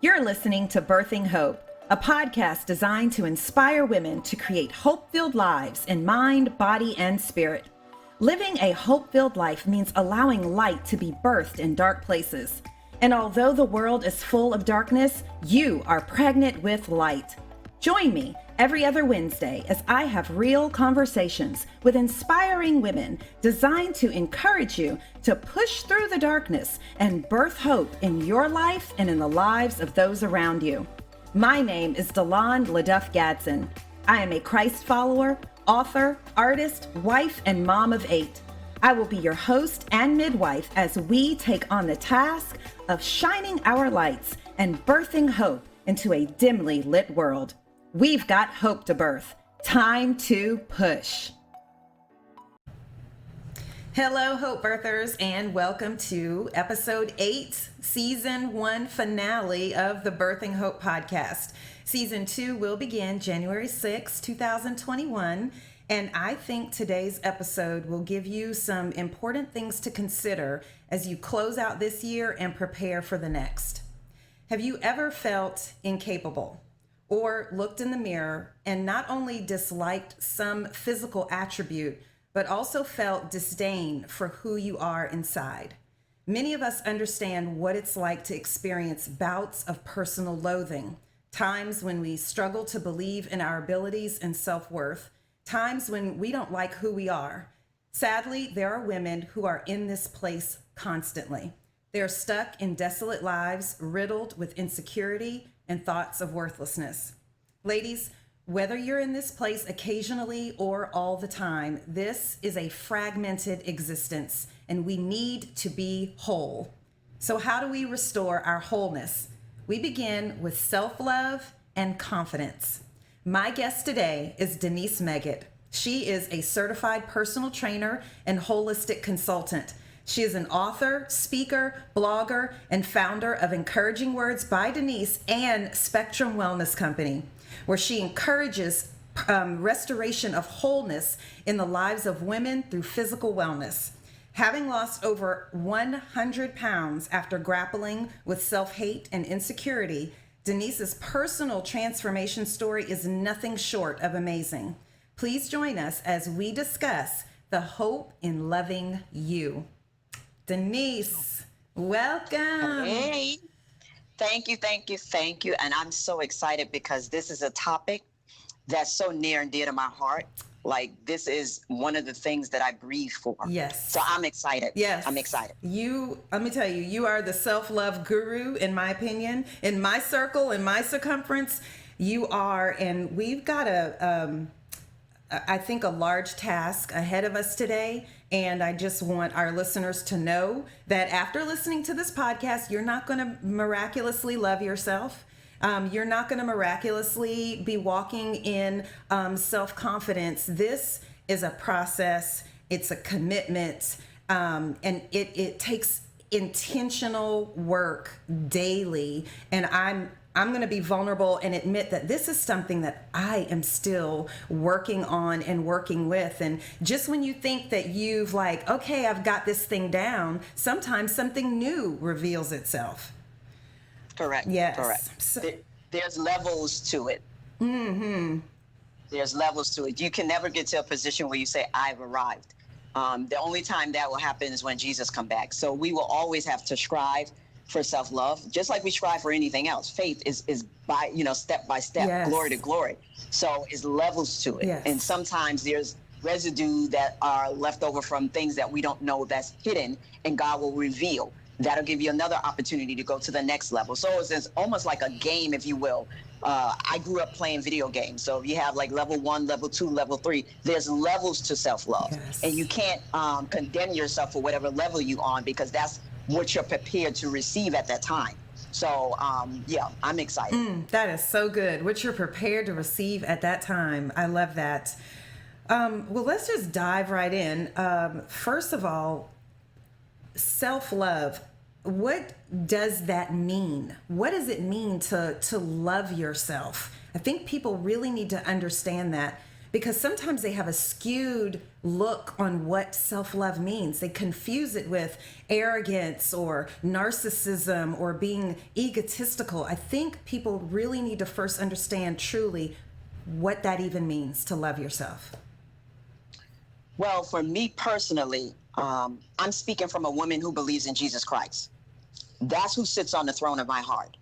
You're listening to Birthing Hope, a podcast designed to inspire women to create hope-filled lives in mind, body, and spirit. Living a hope-filled life means allowing light to be birthed in dark places. And although the world is full of darkness, you are pregnant with light. Join me every other Wednesday as I have real conversations with inspiring women designed to encourage you to push through the darkness and birth hope in your life and in the lives of those around you. My name is LeDuff Gadson. I am a Christ follower, author, artist, wife, and mom of 8. I will be your host and midwife as we take on the task of shining our lights and birthing hope into a dimly lit world. We've got hope to birth. Time to push. Hello, Hope Birthers, and welcome to episode 8, season 1 finale of the Birthing Hope podcast. Season 2 will begin January 6, 2021, and I think today's episode will give you some important things to consider as you close out this year and prepare for the next. Have you ever felt incapable? Or looked in the mirror and not only disliked some physical attribute, but also felt disdain for who you are inside? Many of us understand what it's like to experience bouts of personal loathing, times when we struggle to believe in our abilities and self-worth, times when we don't like who we are. Sadly, there are women who are in this place constantly. They're stuck in desolate lives, riddled with insecurity and thoughts of worthlessness. Ladies, whether you're in this place occasionally or all the time, this is a fragmented existence and we need to be whole. So how do we restore our wholeness? We begin with self-love and confidence. My guest today is Denise Meggett. She is a certified personal trainer and holistic consultant. She is an author, speaker, blogger, and founder of Encouraging Words by Denise and Spectrum Wellness Company, where she encourages restoration of wholeness in the lives of women through physical wellness. Having lost over 100 pounds after grappling with self-hate and insecurity, Denise's personal transformation story is nothing short of amazing. Please join us as we discuss the hope in loving you. Denise, welcome. Hey, thank you. And I'm so excited because this is a topic that's so near and dear to my heart. Like, this is one of the things that I breathe for. Yes. So I'm excited. Yes. I'm excited. Let me tell you, you are the self-love guru, in my opinion. In my circle, in my circumference, you are. And we've got I think, a large task ahead of us today. And I just want our listeners to know that after listening to this podcast, you're not going to miraculously love yourself. You're not going to miraculously be walking in self-confidence. This is a process. It's a commitment. And it takes intentional work daily. And I'm going to be vulnerable and admit that this is something that I am still working on and working with. And just when you think that you've okay, I've got this thing down, sometimes something new reveals itself. Correct. Yes. Correct. So, there's levels to it. mm-hmm. There's levels to it. You can never get to a position where you say, I've arrived. The only time that will happen is when Jesus comes back. So we will always have to strive for self-love, just like we strive for anything else. Faith is by, step by step, Yes. Glory to glory. So it's levels to it. Yes. And sometimes there's residue that are left over from things that we don't know that's hidden, and God will reveal. That'll give you another opportunity to go to the next level. So it's almost like a game, if you will. I grew up playing video games. So if you have level 1, level 2, level 3, there's levels to self-love. Yes. And you can't condemn yourself for whatever level you're on, because that's what you're prepared to receive at that time. So, I'm excited. That is so good. What you're prepared to receive at that time. I love that. Well, let's just dive right in. First of all, self-love. What does that mean? What does it mean to love yourself? I think people really need to understand that, because sometimes they have a skewed look on what self-love means. They confuse it with arrogance or narcissism or being egotistical. I think people really need to first understand truly what that even means to love yourself. Well, for me personally, I'm speaking from a woman who believes in Jesus Christ. That's who sits on the throne of my heart.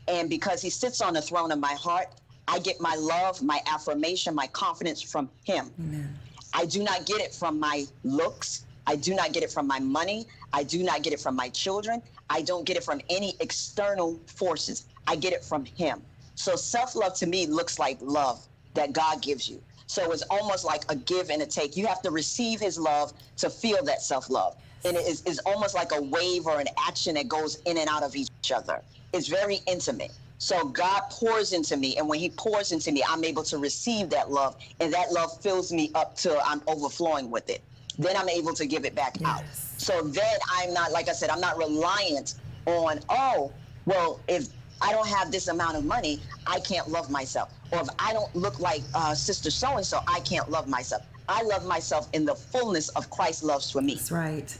And because he sits on the throne of my heart, I get my love, my affirmation, my confidence from him. Amen. I do not get it from my looks. I do not get it from my money. I do not get it from my children. I don't get it from any external forces. I get it from him. So self-love to me looks like love that God gives you. So it's almost like a give and a take. You have to receive his love to feel that self-love. And it is almost like a wave or an action that goes in and out of each other. It's very intimate. So God pours into me, and when he pours into me, I'm able to receive that love, and that love fills me up till I'm overflowing with it. Then I'm able to give it back out. So then I'm not, like I said, I'm not reliant on, oh, well, if I don't have this amount of money, I can't love myself. Or if I don't look like sister so-and-so, I can't love myself. I love myself in the fullness of Christ's love for me. That's right.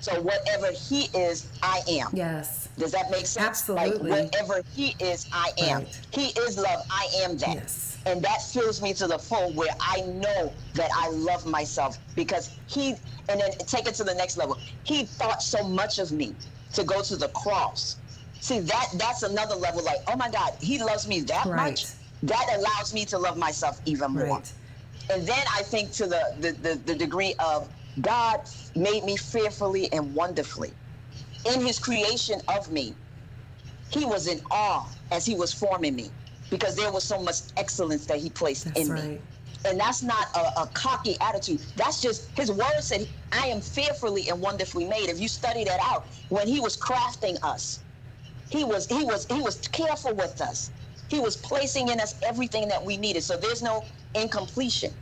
So whatever he is, I am. Yes. Does that make sense? Absolutely. Like whatever he is, I am. Right. He is love. I am that. Yes. And that fills me to the full where I know that I love myself because and then take it to the next level. He thought so much of me to go to the cross. See, that's another level. Like, oh my God, he loves me that much. That allows me to love myself even more. Right. And then I think to the degree of God made me fearfully and wonderfully. In his creation of me, he was in awe as he was forming me because there was so much excellence that he placed in me. And that's not a cocky attitude. That's just his word said, I am fearfully and wonderfully made. If you study that out, when he was crafting us, he was careful with us. He was placing in us everything that we needed. So there's no incompletion.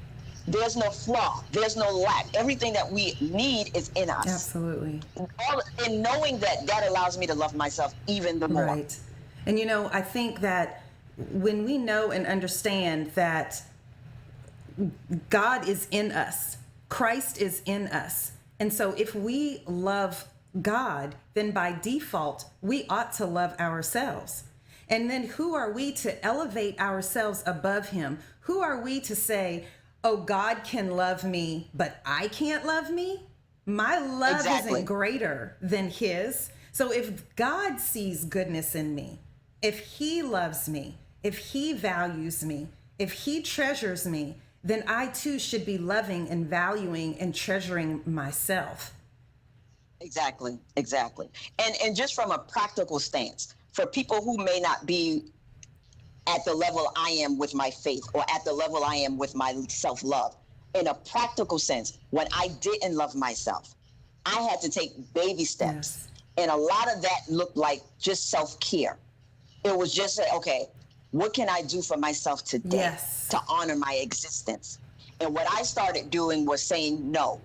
There's no flaw. There's no lack. Everything that we need is in us. Absolutely. And knowing that allows me to love myself even the more. Right. And I think that when we know and understand that God is in us, Christ is in us. And so if we love God, then by default, we ought to love ourselves. And then who are we to elevate ourselves above him? Who are we to say, oh, God can love me, but I can't love me? My love isn't greater than his. So if God sees goodness in me, if he loves me, if he values me, if he treasures me, then I too should be loving and valuing and treasuring myself. Exactly. And just from a practical stance, for people who may not be at the level I am with my faith or at the level I am with my self-love, in a practical sense, when I didn't love myself, I had to take baby steps. Yes. And a lot of that looked like just self-care. It was just, okay, what can I do for myself today to honor my existence? And what I started doing was saying no.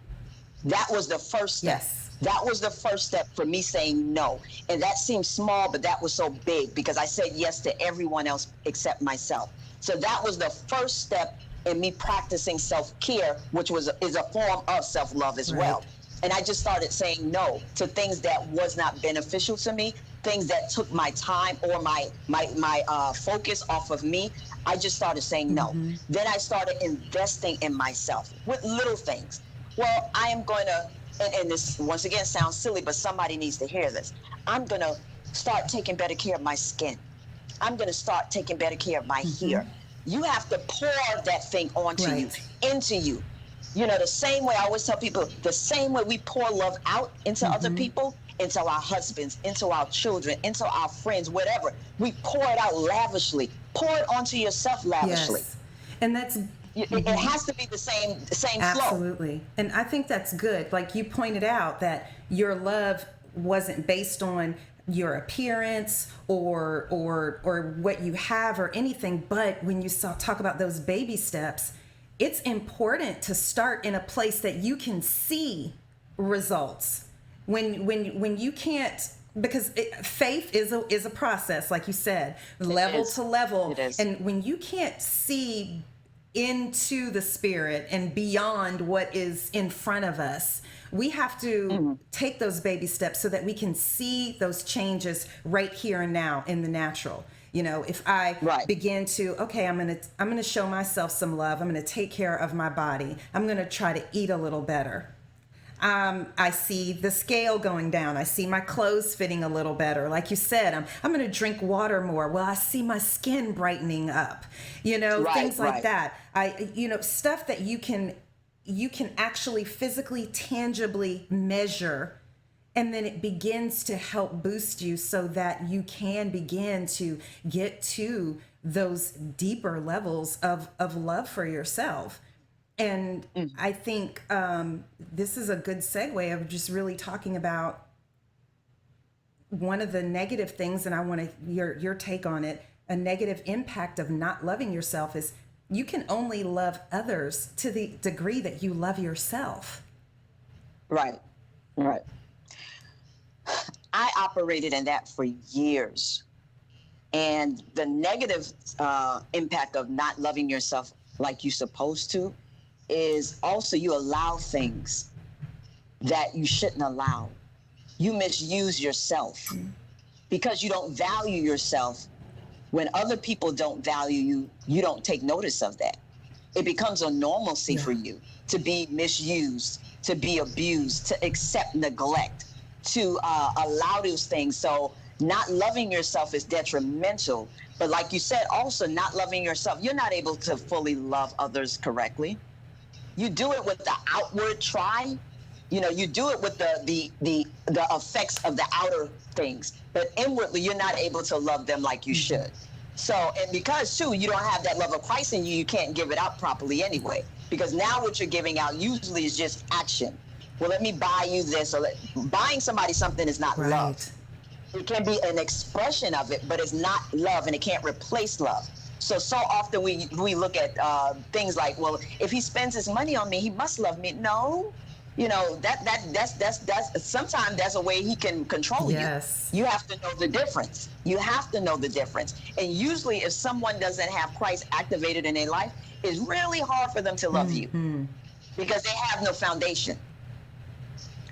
That was the first step. Yes. That was the first step for me saying no. And that seemed small, but that was so big because I said yes to everyone else except myself. So that was the first step in me practicing self-care, which is a form of self-love as well. And I just started saying no to things that was not beneficial to me, things that took my time or my focus off of me. I just started saying no. Then I started investing in myself with little things. Well, I am going to, and this once again sounds silly, but somebody needs to hear this. I'm going to start taking better care of my skin. I'm going to start taking better care of my hair. You have to pour that thing onto you, into you. The same way I always tell people, the same way we pour love out into other people, into our husbands, into our children, into our friends, whatever. We pour it out lavishly. Pour it onto yourself lavishly. Yes. And that's it has to be the same flow. Absolutely. And I think that's good. Like you pointed out that your love wasn't based on your appearance or what you have or anything, but when you talk about those baby steps, it's important to start in a place that you can see results. When you can't, because faith is a process, like you said, level to level. It is. And when you can't see into the spirit and beyond what is in front of us. We have to take those baby steps so that we can see those changes right here and now in the natural. You know, if I begin to, okay, I'm going to show myself some love. I'm going to take care of my body. I'm going to try to eat a little better. I see the scale going down. I see my clothes fitting a little better. Like you said, I'm going to drink water more. Well, I see my skin brightening up, you know, things like that. Stuff that you can actually physically, tangibly measure. And then it begins to help boost you so that you can begin to get to those deeper levels of love for yourself. And I think this is a good segue of just really talking about one of the negative things, and I want your take on it. A negative impact of not loving yourself is you can only love others to the degree that you love yourself. Right. I operated in that for years. And the negative impact of not loving yourself like you're supposed to is also you allow things that you shouldn't allow. You misuse yourself because you don't value yourself. When other people don't value you, you don't take notice of that. It becomes a normalcy for you to be misused, to be abused, to accept neglect, to allow those things. So not loving yourself is detrimental. But like you said, also not loving yourself, you're not able to fully love others correctly. You do it with the outward try. You know, you do it with the effects of the outer things, but inwardly you're not able to love them like you should. So, and because too, you don't have that love of Christ in you, you can't give it out properly anyway. Because now what you're giving out usually is just action. Well, let me buy you this. Or buying somebody something is not love. It can be an expression of it, but it's not love, and it can't replace love. So often we look at things like, well, if he spends his money on me, he must love me. No, you know, that's sometimes that's a way he can control you. You have to know the difference. You have to know the difference. And usually if someone doesn't have Christ activated in their life, it's really hard for them to love you because they have no foundation.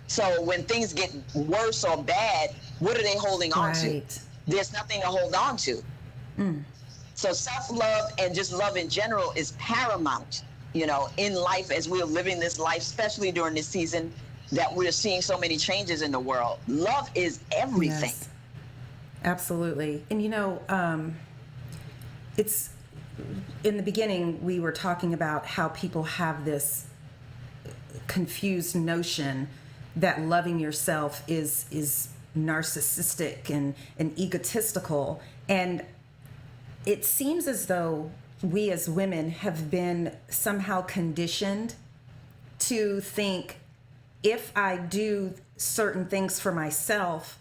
So when things get worse or bad, what are they holding on to? There's nothing to hold on to. So self-love and just love in general is paramount, you know, in life as we're living this life, especially during this season that we're seeing so many changes in the world. Love is everything. Yes, absolutely. And, you know, it's in the beginning, we were talking about how people have this confused notion that loving yourself is narcissistic and egotistical. And it seems as though we as women have been somehow conditioned to think if I do certain things for myself,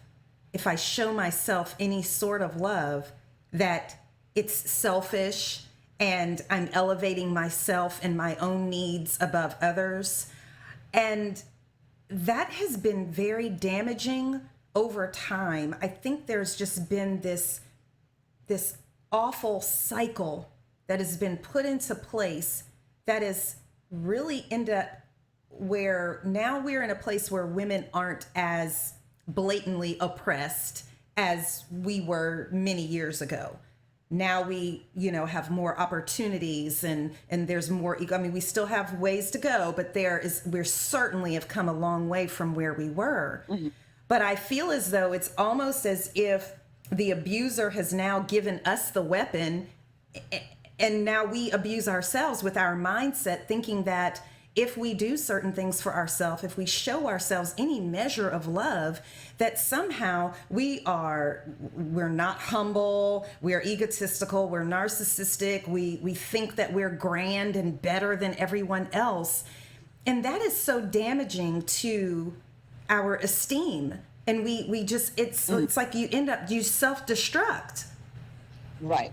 if I show myself any sort of love, that it's selfish and I'm elevating myself and my own needs above others. And that has been very damaging over time. I think there's just been this awful cycle that has been put into place that is really ended up where now we're in a place where women aren't as blatantly oppressed as we were many years ago. Now we, you know, have more opportunities and there's more, I mean, we still have ways to go, but we certainly have come a long way from where we were. But I feel as though it's almost as if the abuser has now given us the weapon, and now we abuse ourselves with our mindset, thinking that if we do certain things for ourselves, if we show ourselves any measure of love, that somehow we're not humble, we're egotistical, we're narcissistic, we think that we're grand and better than everyone else. And that is so damaging to our esteem. And we just, it's like you self-destruct. Right.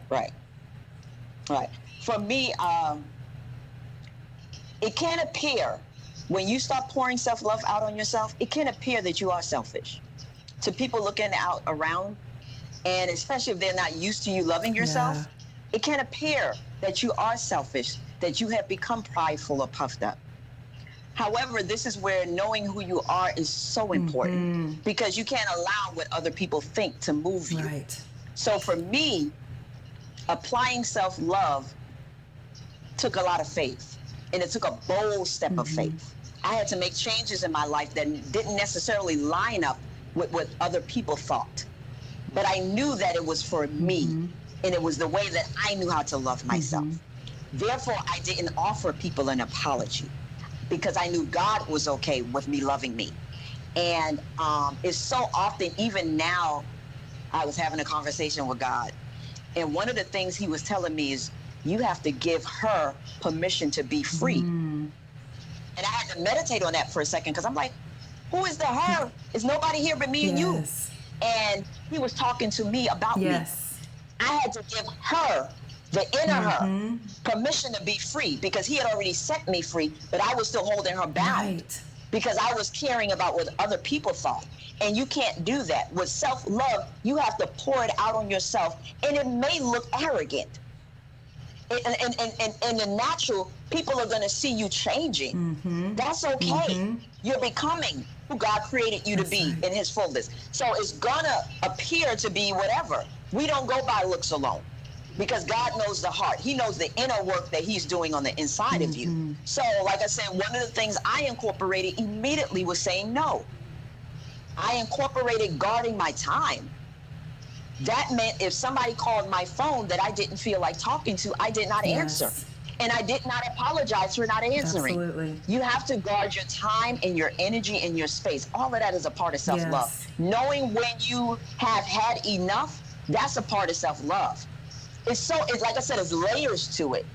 For me, it can appear when you start pouring self-love out on yourself, it can appear that you are selfish to people looking around, and especially if they're not used to you loving yourself, it can appear that you are selfish, that you have become prideful or puffed up. However, this is where knowing who you are is so important, because you can't allow what other people think to move you. Right. So for me, applying self-love took a lot of faith, and it took a bold step of faith. I had to make changes in my life that didn't necessarily line up with what other people thought. But I knew that it was for me, and it was the way that I knew how to love myself. Therefore, I didn't offer people an apology, because I knew God was okay with me loving me. And it's so often, even now, I was having a conversation with God, and one of the things he was telling me is, you have to give her permission to be free. And I had to meditate on that for a second, because I'm like, who is the her? It's nobody here but me and you. And he was talking to me about me. I had to give her, the inner her, permission to be free, because he had already set me free, but I was still holding her bound because I was caring about what other people thought. And you can't do that. With self-love, you have to pour it out on yourself, and it may look arrogant. In the natural, people are going to see you changing. That's okay. You're becoming who God created you to be in his fullness. So it's going to appear to be whatever. We don't go by looks alone, because God knows the heart. He knows the inner work that he's doing on the inside of you. So like I said, one of the things I incorporated immediately was saying no. I incorporated guarding my time. That meant if somebody called my phone that I didn't feel like talking to, I did not answer. And I did not apologize for not answering. You have to guard your time and your energy and your space. All of that is a part of self-love. Knowing when you have had enough, that's a part of self-love. It's like I said, there's layers to it.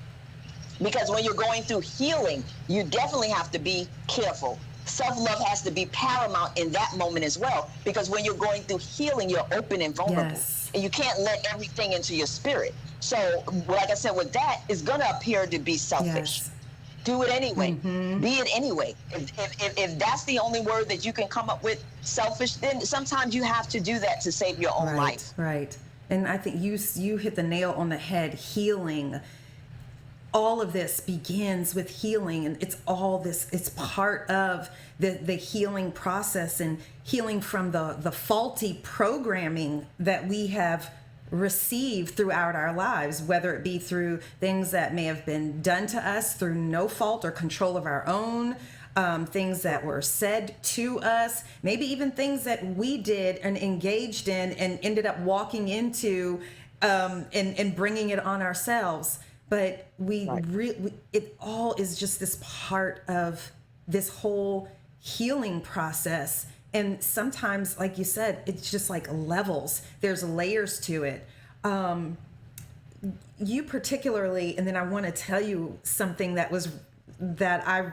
Because when you're going through healing, you definitely have to be careful. Self-love has to be paramount in that moment as well, because when you're going through healing, you're open and vulnerable, and you can't let everything into your spirit. So, like I said, with that, it's going to appear to be selfish. Do it anyway. Be it anyway. If that's the only word that you can come up with, selfish, then sometimes you have to do that to save your own life. Right. And I think you hit the nail on the head. Healing. All of this begins with healing, and it's part of the healing process, and healing from the faulty programming that we have received throughout our lives, whether it be through things that may have been done to us through no fault or control of our own, things that were said to us, maybe even things that we did and engaged in and ended up walking into and bringing it on ourselves. But it all is just this part of this whole healing process. And sometimes, like you said, it's just like levels. There's layers to it. You particularly, and then I want to tell you something that I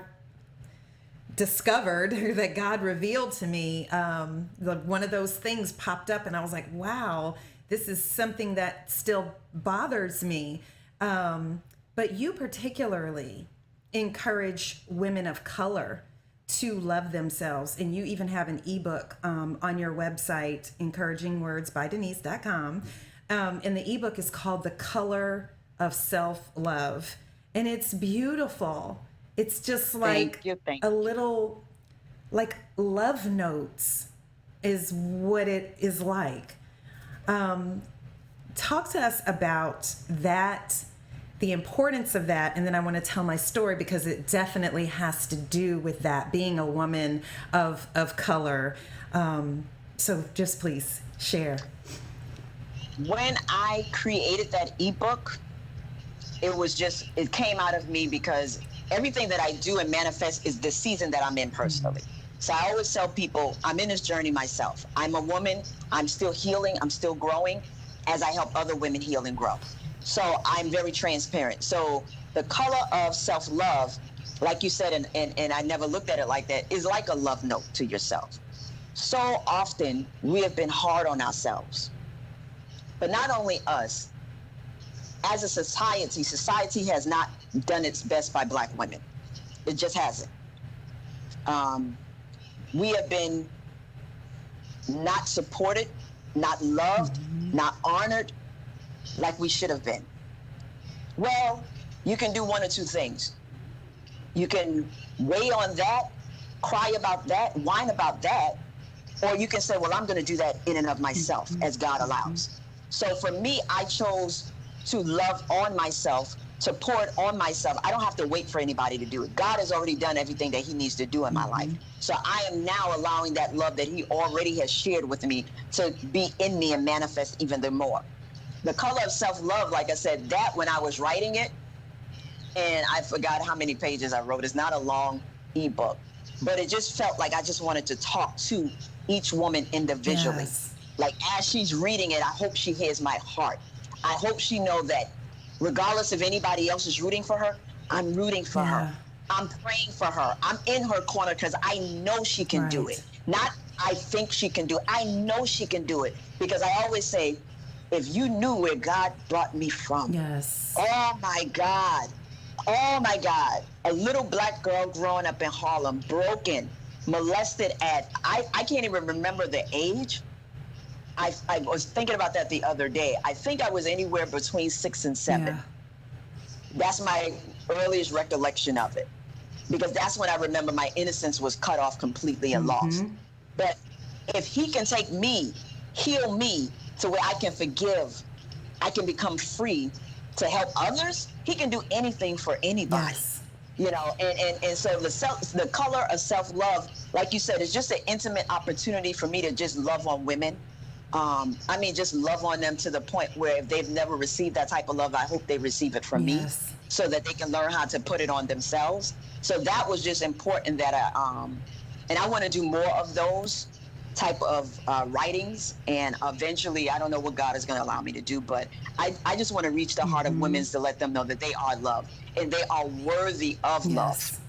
discovered, that God revealed to me. One of those things popped up, and I was like, wow, this is something that still bothers me. But you particularly encourage women of color to love themselves. And you even have an ebook on your website, encouragingwordsbydenise.com. And the ebook is called The Color of Self-Love. And it's beautiful. It's just like a little, like love notes is what it is like. Talk to us about that, the importance of that, and then I want to tell my story, because it definitely has to do with that, being a woman of color. So just please share. When I created that ebook, it came out of me, because everything that I do and manifest is the season that I'm in personally. So I always tell people, I'm in this journey myself. I'm a woman, I'm still healing, I'm still growing as I help other women heal and grow. So I'm very transparent. So the color of self-love, like you said, and I never looked at it like that, is like a love note to yourself. So often we have been hard on ourselves, but not only us. As a society has not done its best by Black women. It just hasn't. We have been not supported, not loved, not honored like we should have been. Well, you can do one or two things. You can weigh on that, cry about that, whine about that, or you can say, well, I'm going to do that in and of myself as God allows. So for me, I chose to love on myself, to pour it on myself. I don't have to wait for anybody to do it. God has already done everything that he needs to do in my life. So I am now allowing that love that he already has shared with me to be in me and manifest even the more. The Color of Self-Love, like I said, that when I was writing it, and I forgot how many pages I wrote. It's not a long ebook, but it just felt like I just wanted to talk to each woman individually. Yes. Like as she's reading it, I hope she hears my heart. I hope she know that regardless if anybody else is rooting for her, I'm rooting for her. Yeah. I'm praying for her. I'm in her corner because I know she can do Right. it. Not I think she can do it. I know she can do it because I always say, if you knew where God brought me from, Yes. oh my God. Oh my God. A little black girl growing up in Harlem, broken, molested at, I can't even remember the age. I was thinking about that the other day. I think I was anywhere between 6 and 7. Yeah. That's my earliest recollection of it. Because that's when I remember my innocence was cut off completely and lost. But if he can take me, heal me to where I can forgive, I can become free to help others, he can do anything for anybody. Yes. You know, and so the Color of Self-Love, like you said, is just an intimate opportunity for me to just love on women. I mean, just love on them to the point where if they've never received that type of love, I hope they receive it from me Yes. so that they can learn how to put it on themselves. So that was just important that and I want to do more of those type of writings. And eventually, I don't know what God is going to allow me to do, but I just want to reach the heart of women to let them know that they are loved and they are worthy of love, Yes.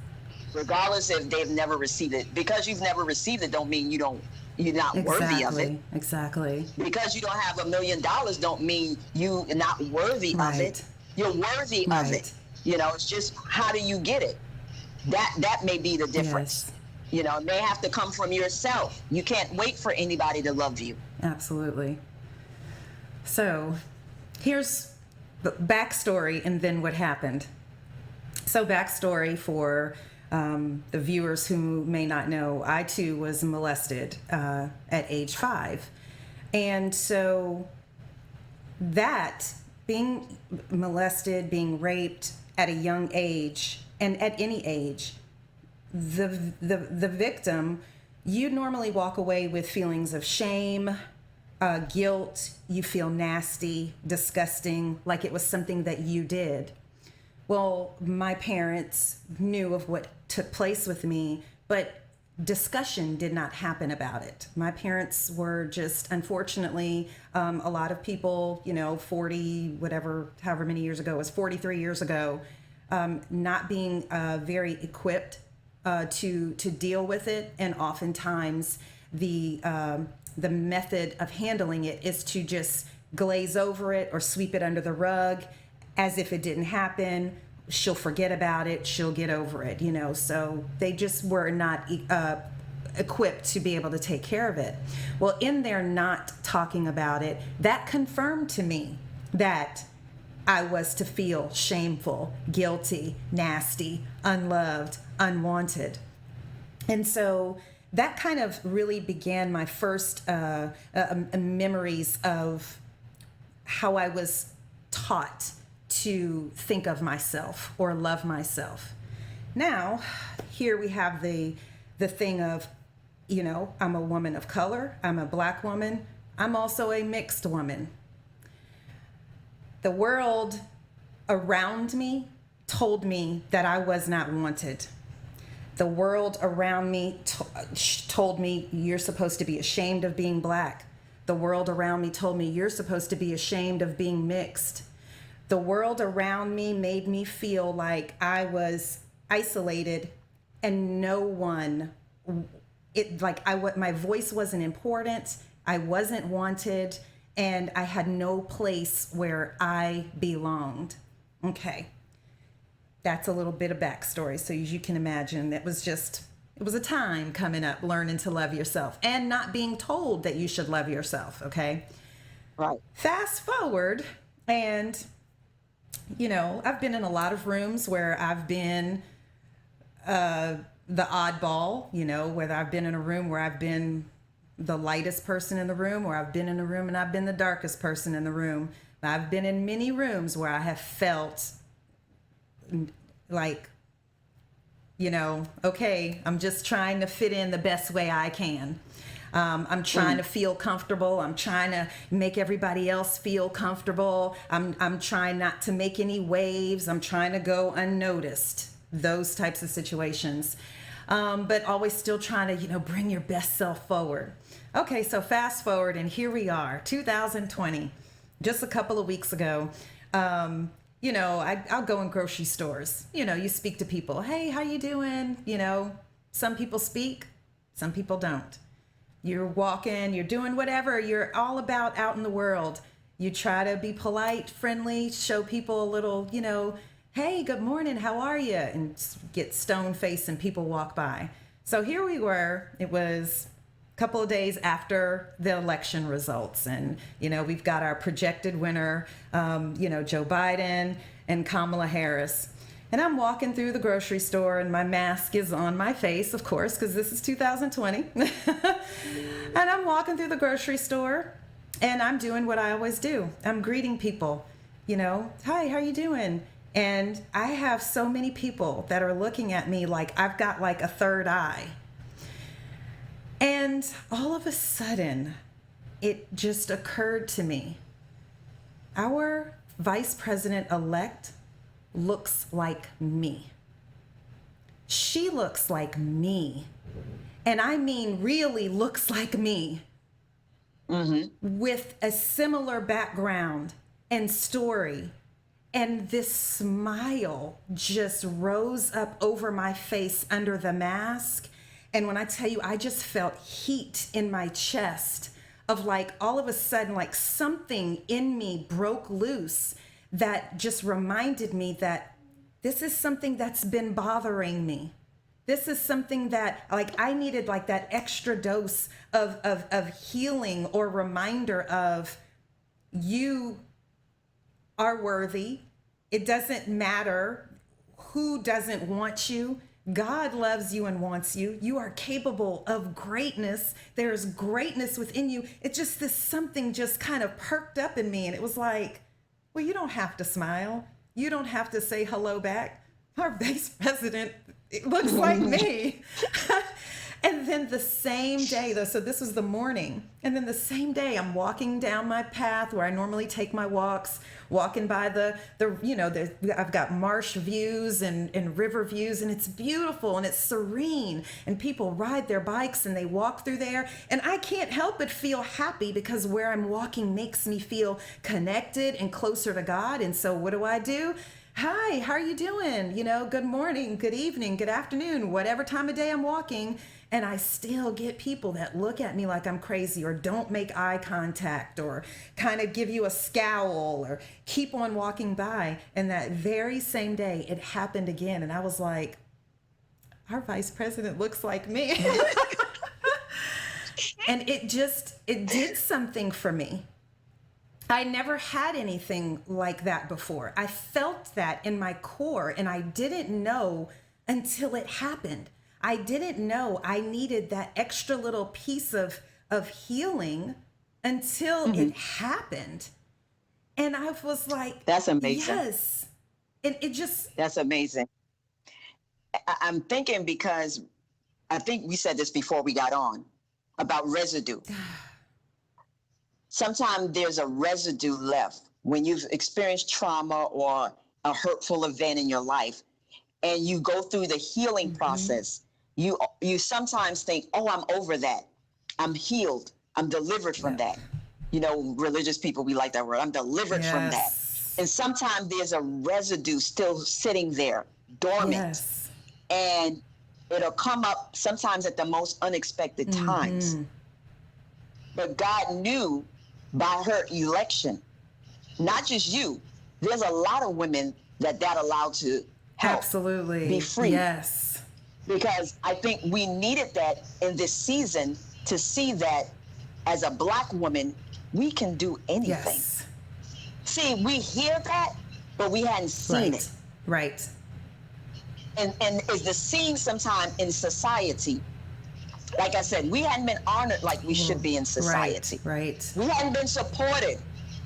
regardless if they've never received it. Because you've never received it don't mean you're not worthy of it. Exactly. Because you don't have $1 million don't mean you're not worthy of it. You're worthy of it. You know, it's just how do you get it? That may be the difference. Yes. You know, it may have to come from yourself. You can't wait for anybody to love you. Absolutely. So here's the backstory and then what happened. So backstory for the viewers who may not know, I too was molested at age 5. And so that being molested, being raped at a young age and at any age, the victim, you normally walk away with feelings of shame, guilt. You feel nasty, disgusting, like it was something that you did. Well, my parents knew of what took place with me, but discussion did not happen about it. My parents were just, unfortunately, a lot of people, 40, whatever, however many years ago, it was 43 years ago, not being very equipped to deal with it. And oftentimes the method of handling it is to just glaze over it or sweep it under the rug as if it didn't happen. She'll forget about it. She'll get over it, so they just were not equipped to be able to take care of it. Well, in their not talking about it, that confirmed to me that I was to feel shameful, guilty, nasty, unloved, unwanted. And so that kind of really began my first memories of how I was taught to think of myself or love myself. Now, here we have the thing of, I'm a woman of color, I'm a black woman, I'm also a mixed woman. The world around me told me that I was not wanted. The world around me told me you're supposed to be ashamed of being black. The world around me told me you're supposed to be ashamed of being mixed. The world around me made me feel like I was isolated and no one, my voice wasn't important, I wasn't wanted, and I had no place where I belonged. Okay. That's a little bit of backstory. So as you can imagine, it was a time coming up, learning to love yourself and not being told that you should love yourself. Okay. Right. Fast forward, and I've been in a lot of rooms where I've been the oddball, whether I've been in a room where I've been the lightest person in the room, or I've been in a room and I've been the darkest person in the room. I've been in many rooms where I have felt like, okay, I'm just trying to fit in the best way I can. I'm trying to feel comfortable. I'm trying to make everybody else feel comfortable. I'm trying not to make any waves. I'm trying to go unnoticed. Those types of situations. But always still trying to, bring your best self forward. Okay, so fast forward, and here we are, 2020, just a couple of weeks ago. I'll go in grocery stores. You speak to people. Hey, how you doing? Some people speak, some people don't. You're walking, you're doing whatever. You're all about out in the world. You try to be polite, friendly, show people a little, hey, good morning, how are you? And get stone-faced and people walk by. So here we were. It was a couple of days after the election results. And, we've got our projected winner, Joe Biden and Kamala Harris. And I'm walking through the grocery store and my mask is on my face, of course, because this is 2020. And I'm walking through the grocery store and I'm doing what I always do. I'm greeting people, hi, how you doing? And I have so many people that are looking at me like I've got like a third eye. And all of a sudden, it just occurred to me, our vice president-elect looks like me. She looks like me. And I mean really looks like me. With a similar background and story. And this smile just rose up over my face under the mask. And when I tell you, I just felt heat in my chest of like all of a sudden, like something in me broke loose that just reminded me that this is something that's been bothering me. This is something that like I needed like that extra dose of healing or reminder of you are worthy. It doesn't matter who doesn't want you. God loves you and wants you. You are capable of greatness. There's greatness within you. It just, this something just kind of perked up in me. And it was like, well, you don't have to smile. You don't have to say hello back. Our vice president, it looks like me. And then the same day, though, so this was the morning, and then the same day I'm walking down my path where I normally take my walks, walking by I've got marsh views and river views, and it's beautiful and it's serene, and people ride their bikes and they walk through there, and I can't help but feel happy because where I'm walking makes me feel connected and closer to God. And so what do? Hi, how are you doing? Good morning, good evening, good afternoon, whatever time of day I'm walking. And I still get people that look at me like I'm crazy or don't make eye contact or kind of give you a scowl or keep on walking by. And that very same day, it happened again. And I was like, our vice president looks like me. And it did something for me. I never had anything like that before. I felt that in my core, and I didn't know until it happened. I didn't know I needed that extra little piece of healing until it happened. And I was like, that's amazing. Yes. And it just... That's amazing. I'm thinking because I think we said this before we got on about residue. Sometimes there's a residue left when you've experienced trauma or a hurtful event in your life and you go through the healing process. You sometimes think, oh, I'm over that. I'm healed. I'm delivered from that. Religious people, we like that word. I'm delivered from that. And sometimes there's a residue still sitting there, dormant. And it'll come up sometimes at the most unexpected times. But God knew by her election, not just you, there's a lot of women that allowed to help absolutely be free. Yes. Because I think we needed that in this season to see that as a Black woman, we can do anything. Yes. See, we hear that, but we hadn't seen it. Right. And is the scene sometime in society. Like I said, we hadn't been honored like we should be in society. Right. We hadn't been supported.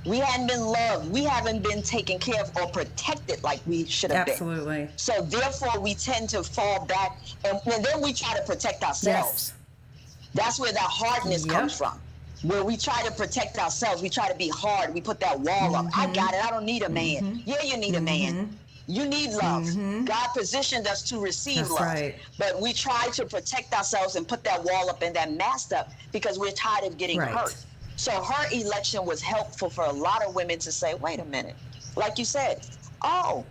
We hadn't been loved. We haven't been taken care of or protected like we should have been. Absolutely. So therefore, we tend to fall back, and then we try to protect ourselves. Yes. That's where that hardness comes from. Where we try to protect ourselves, we try to be hard. We put that wall up. I got it. I don't need a man. Yeah, you need a man. You need love. God positioned us to receive love. Right. But we try to protect ourselves and put that wall up and that mask up because we're tired of getting hurt. So her election was helpful for a lot of women to say, wait a minute. Like you said, oh,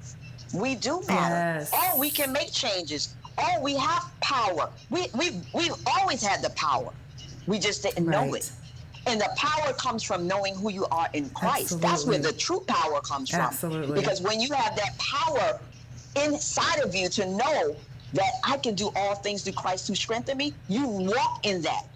we do matter. Yes. Oh, we can make changes. Oh, we have power. We've always had the power. We just didn't know it. And the power comes from knowing who you are in Christ. Absolutely. That's where the true power comes from. Absolutely. Because when you have that power inside of you to know that I can do all things through Christ who strengthens me, you walk in that.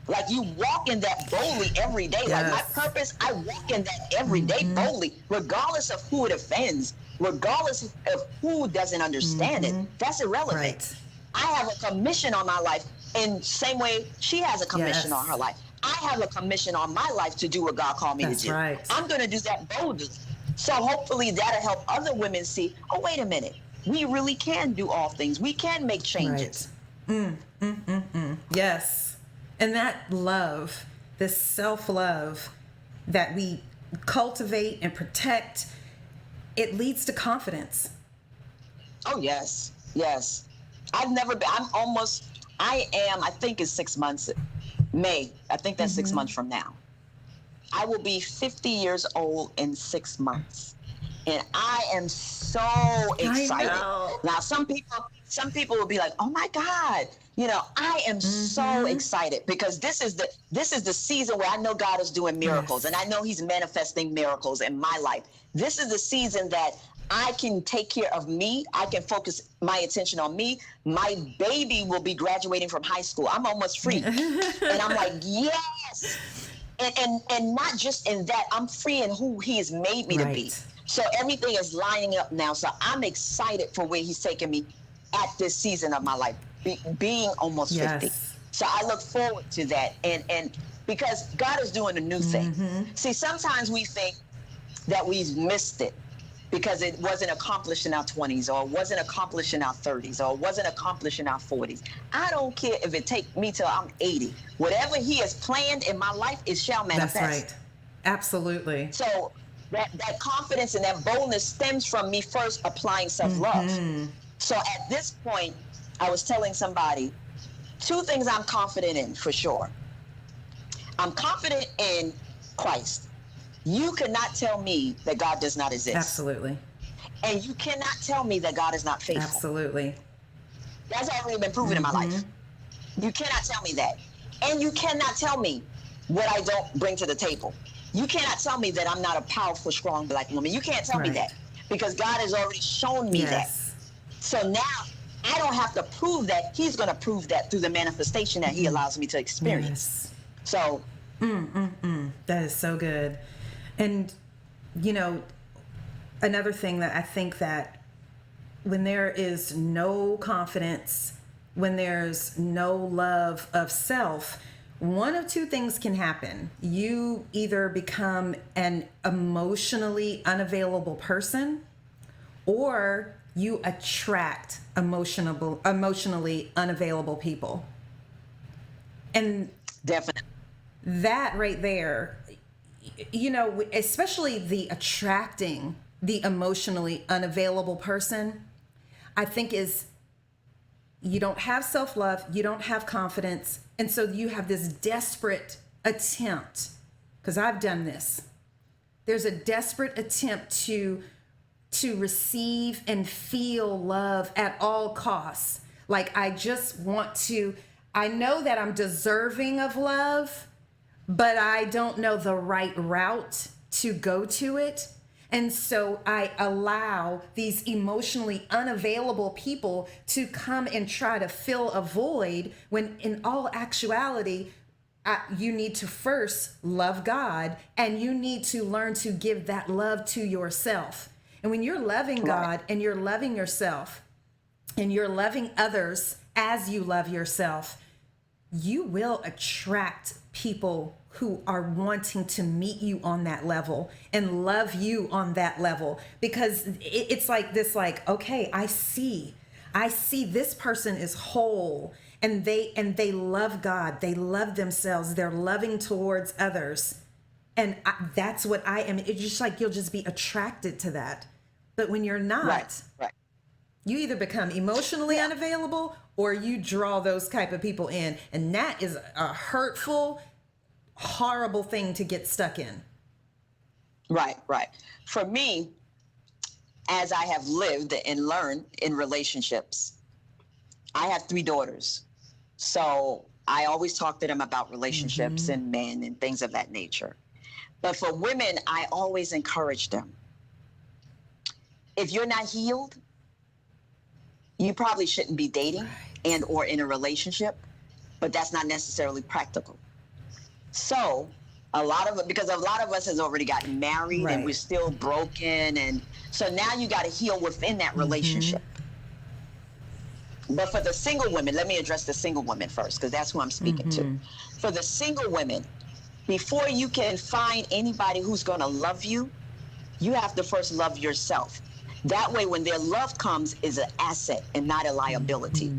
Like you walk in that boldly every day. Yes. Like my purpose, I walk in that every day boldly, regardless of who it offends, regardless of who doesn't understand it. That's irrelevant. Right. I have a commission on my life in same way she has a commission on her life. I have a commission on my life to do what God called me to do. Right. I'm going to do that boldly. So hopefully that'll help other women see, oh, wait a minute. We really can do all things. We can make changes. Yes. And that love, this self-love that we cultivate and protect, it leads to confidence. Oh, yes. Yes. I've never been, I think it's 6 months. May. I think that's 6 months from now. I will be 50 years old in 6 months. And I am so excited. Now, some people will be like, oh my God. You know, I am so excited because this is the season where I know God is doing miracles and I know he's manifesting miracles in my life. This is the season that I can take care of me. I can focus my attention on me. My baby will be graduating from high school. I'm almost free. And I'm like, yes. And not just in that, I'm free in who he has made me to be. So everything is lining up now. So I'm excited for where he's taking me at this season of my life, being almost 50. So I look forward to that. And because God is doing a new thing. See, sometimes we think that we've missed it because it wasn't accomplished in our 20s or it wasn't accomplished in our 30s or it wasn't accomplished in our 40s. I don't care if it takes me till I'm 80. Whatever he has planned in my life, it shall manifest. That's right. Absolutely. So that confidence and that boldness stems from me first applying self-love. So at this point, I was telling somebody, 2 things I'm confident in for sure. I'm confident in Christ. You cannot tell me that God does not exist. Absolutely. And you cannot tell me that God is not faithful. Absolutely. That's already been proven in my life. You cannot tell me that. And you cannot tell me what I don't bring to the table. You cannot tell me that I'm not a powerful, strong Black woman. You can't tell me that because God has already shown me that. So now I don't have to prove that. He's going to prove that through the manifestation that he allows me to experience. So. That is so good. And, you know, another thing that I think that when there is no confidence, when there's no love of self, one of 2 things can happen. You either become an emotionally unavailable person or you attract emotionally unavailable people. And definitely that right there, you know, especially the attracting the emotionally unavailable person, I think is you don't have self-love, you don't have confidence, and so you have this desperate attempt, because I've done this. There's a desperate attempt to receive and feel love at all costs. Like I know that I'm deserving of love, but I don't know the right route to go to it. And so I allow these emotionally unavailable people to come and try to fill a void when in all actuality, you need to first love God and you need to learn to give that love to yourself. And when you're loving God and you're loving yourself and you're loving others as you love yourself, you will attract people who are wanting to meet you on that level and love you on that level, because it's like this, like, okay, I see this person is whole, and they love God, they love themselves, they're loving towards others, and that's what I am. It's just like you'll just be attracted to that. But when you're not, you either become emotionally unavailable or you draw those type of people in, and that is a hurtful, horrible thing to get stuck in. Right. For me, as I have lived and learned in relationships, I have 3 daughters. So I always talk to them about relationships and men and things of that nature. But for women, I always encourage them. If you're not healed, you probably shouldn't be dating and or in a relationship, but that's not necessarily practical. So a lot of it, because a lot of us has already gotten married and we're still broken. And so now you got to heal within that relationship. But for the single women, let me address the single women first, because that's who I'm speaking to. For the single women, before you can find anybody who's going to love you, you have to first love yourself. That way, when their love comes, is an asset and not a liability.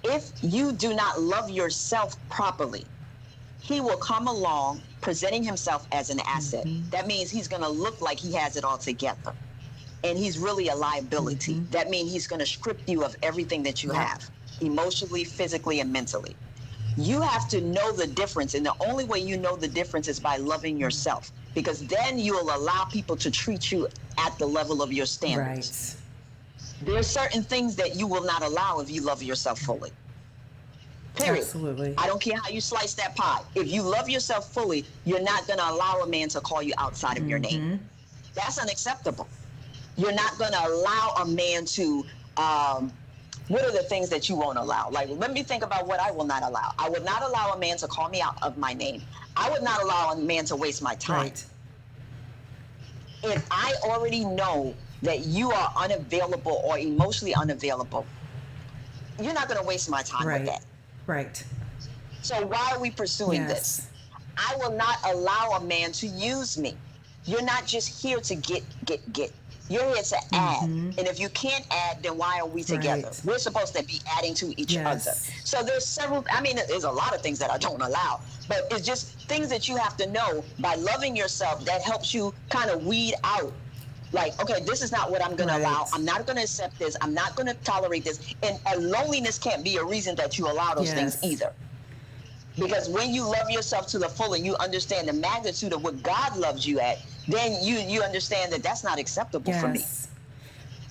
If you do not love yourself properly, he will come along presenting himself as an asset. That means he's going to look like he has it all together, and he's really a liability. That means he's going to strip you of everything that you have, emotionally, physically, and mentally. You have to know the difference, and the only way you know the difference is by loving yourself, because then you'll allow people to treat you at the level of your standards. There's certain things that you will not allow if you love yourself fully. Period. Absolutely. I don't care how you slice that pie. If you love yourself fully, you're not going to allow a man to call you outside of your name. That's unacceptable. You're not going to allow a man to, what are the things that you won't allow? Like, let me think about what I will not allow. I would not allow a man to call me out of my name. I would not allow a man to waste my time. If I already know that you are unavailable or emotionally unavailable, you're not going to waste my time with that. So why are we pursuing this? I will not allow a man to use me. You're not just here to get. You're here to add. And if you can't add, then why are we together? We're supposed to be adding to each other. So there's several, I mean, there's a lot of things that I don't allow, but it's just things that you have to know. By loving yourself, that helps you kind of weed out, like, okay, this is not what I'm going to allow. I'm not going to accept this. I'm not going to tolerate this. And loneliness can't be a reason that you allow those things either. Because when you love yourself to the full and you understand the magnitude of what God loves you at, then you understand that that's not acceptable for me.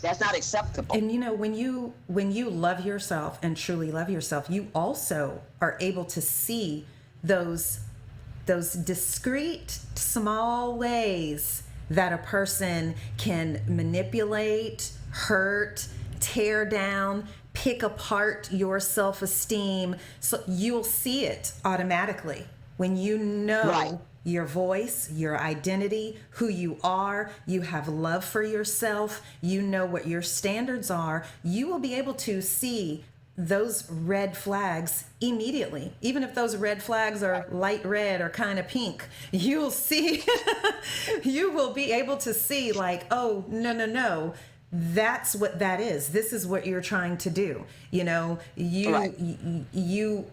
That's not acceptable. And you know, when you love yourself and truly love yourself, you also are able to see those discrete, small ways that a person can manipulate, hurt, tear down, pick apart your self-esteem. So you'll see it automatically when you know your voice, your identity, who you are, you have love for yourself, you know what your standards are. You will be able to see those red flags immediately. Even if those red flags are light red or kind of pink, you'll see, you will be able to see, like, oh, no. That's what that is. This is what you're trying to do. You know,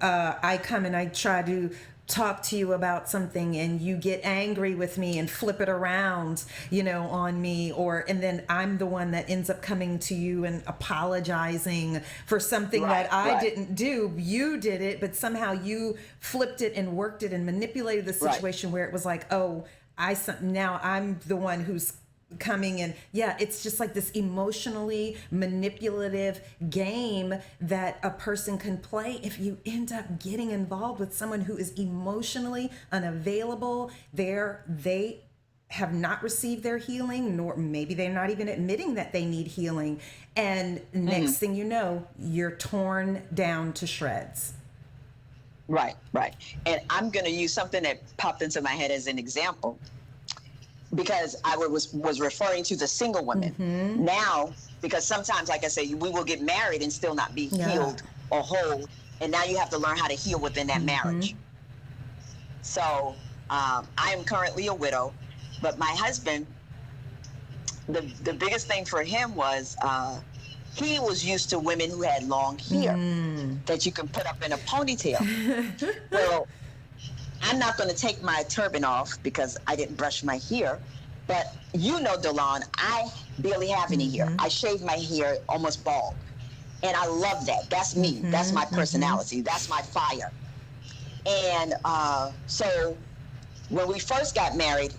I come and I try to talk to you about something and you get angry with me and flip it around, you know, on me, and then I'm the one that ends up coming to you and apologizing for something that I didn't do. You did it, but somehow you flipped it and worked it and manipulated the situation where it was like, oh, now I'm the one who's coming in. It's just like this emotionally manipulative game that a person can play if you end up getting involved with someone who is emotionally unavailable. They have not received their healing, nor maybe they're not even admitting that they need healing. And next thing you know, you're torn down to shreds. Right. And I'm going to use something that popped into my head as an example. because I was referring to the single women. Mm-hmm. Now, because sometimes, like I say, we will get married and still not be healed or whole, and now you have to learn how to heal within that marriage. So I am currently a widow, but my husband, the biggest thing for him was he was used to women who had long hair that you can put up in a ponytail. Well, I'm not going to take my turban off because I didn't brush my hair. But you know, Delon, I barely have any hair. I shave my hair almost bald. And I love that. That's me. That's my personality. That's my fire. And so when we first got married,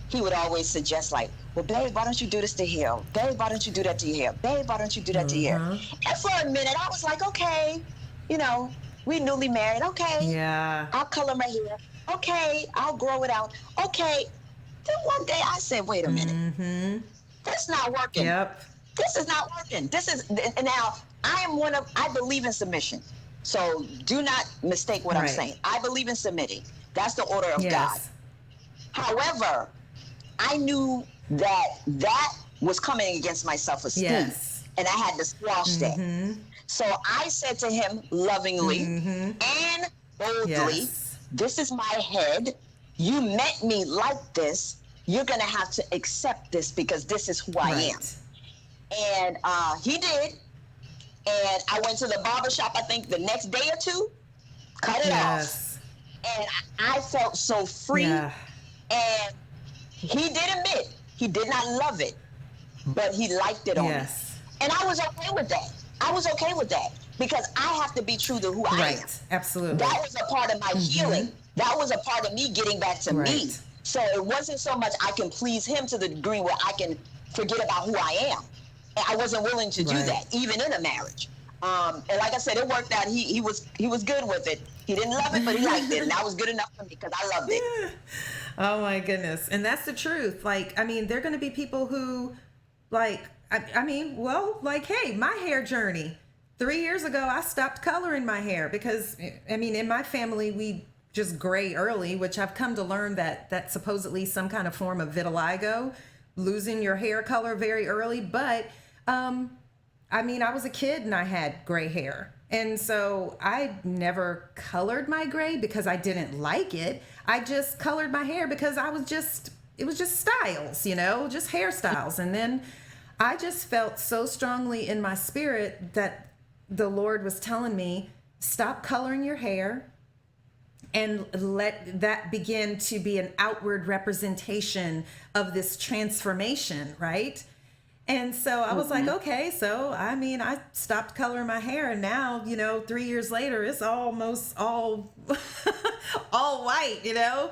he would always suggest, like, well, babe, why don't you do this to hair? Babe, why don't you do that to your hair? Babe, why don't you do that to your hair? And for a minute, I was like, okay, you know, we newly married. Okay. Yeah. I'll color my hair. Okay. I'll grow it out. Okay. Then one day I said, wait a minute. That's not working. Yep. This is not working. This is, and now I believe in submission. So do not mistake what I'm saying. I believe in submitting. That's the order of God. However, I knew that was coming against my self-esteem. Yes. And I had to squash that. So I said to him lovingly and boldly, this is my head. You met me like this. You're going to have to accept this because this is who I am. And he did. And I went to the barbershop, I think the next day or two, cut it off. And I felt so free. And he did admit he did not love it, but he liked it on me. And I was okay with that. I was okay with that because I have to be true to who I am. Absolutely. That was a part of my healing. That was a part of me getting back to me. So it wasn't so much I can please him to the degree where I can forget about who I am. And I wasn't willing to do that, even in a marriage. And like I said, it worked out. He was good with it. He didn't love it, but he liked it. And that was good enough for me because I loved it. Oh my goodness. And that's the truth. Like, I mean, there are going to be people who, like, I mean, well, like, hey, my hair journey. 3 years ago, I stopped coloring my hair because, I mean, in my family, we just gray early, which I've come to learn that that's supposedly some kind of form of vitiligo, losing your hair color very early. But, I mean, I was a kid and I had gray hair. And so I never colored my gray because I didn't like it. I just colored my hair because it was just styles, you know, just hairstyles. And then I just felt so strongly in my spirit that the Lord was telling me, stop coloring your hair and let that begin to be an outward representation of this transformation, right? And so I was like, okay, so I mean, I stopped coloring my hair and now, you know, 3 years later, it's almost all white, you know?